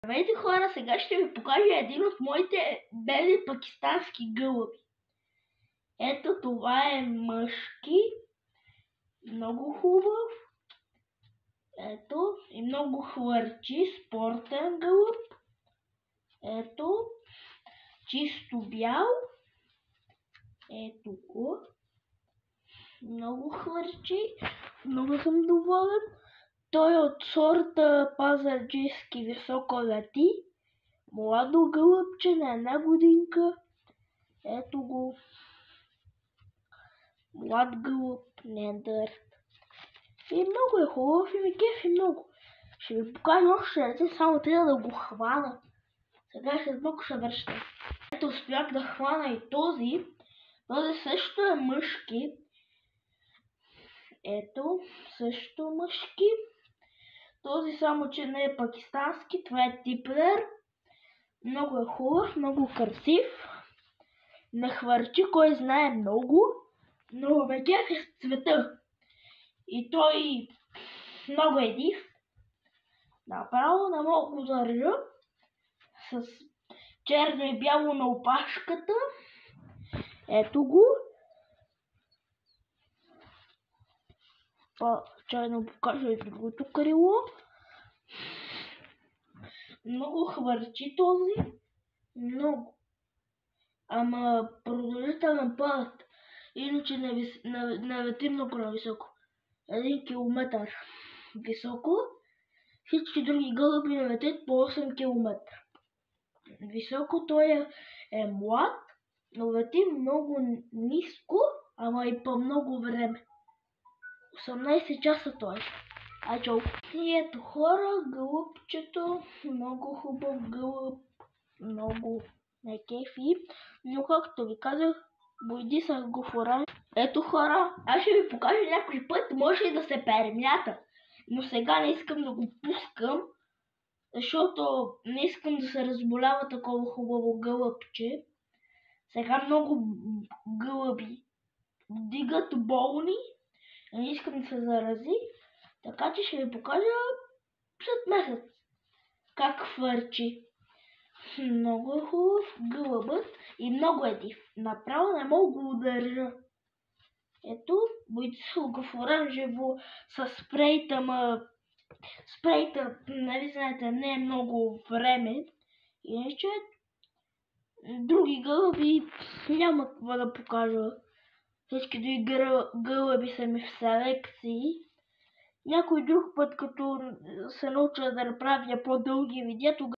Здравейте хора, сега ще ви покажа един от моите бели пакистански гълъби. Ето това е мъжки, много хубав, ето и много хвърчи, спортен гълъб, ето, чисто бял, ето го, много хвърчи, много съм доволен. Той е от сорта пазарджийски високо лети. Младо гълъбче на 1 годинка. Ето го. Млад гълъб, недър. И много е хубав и ми кефи много. Ще ви покажа още един, само трябва да го хвана. Сега след малко ще връщам. Ето успях да хвана и този. Този също е мъжки. Ето, също мъжки. Този само, че не е пакистански, това е типлер. Много е хубав, много красив. Не хвърчи, кой знае много, но ме кефи с цвета. И той много е див. Направо не мога го държа. С черно и бяло на опашката. Ето го. Чайно покажа и другото крило. Много хвърчи този. Много. Ама продължителен път. Иначе не лети много нависоко. 1 километър високо. Всички други гълъби не летят по 8 км. Високо той е млад, но лети много ниско, ама и по много време. 18 часа той. Чао. И ето хора, гълъбчето, много хубав гълъб, много ме кефи, но както ви казах, бойдисах го в оранж. Ето хора, аз ще ви покажа някой път, може и да се перемята, но сега не искам да го пускам, защото не искам да се разболява такова хубаво гълъбче. Сега много гълъби дигат болни, не искам да се зарази, така че ще ви покажа след месец как хвърчи. Много е хубав гълъбът и много е див. Направо не мога го удържа. Ето, бойдисах го в оранжево с спрейта, спрейта, нали знаете, не е много време. Иначе други гълъби няма какво да покажа. Всички други гълъби са ми в селекции. Някой друг път, като се науча да правя по-дълги видеа, тогава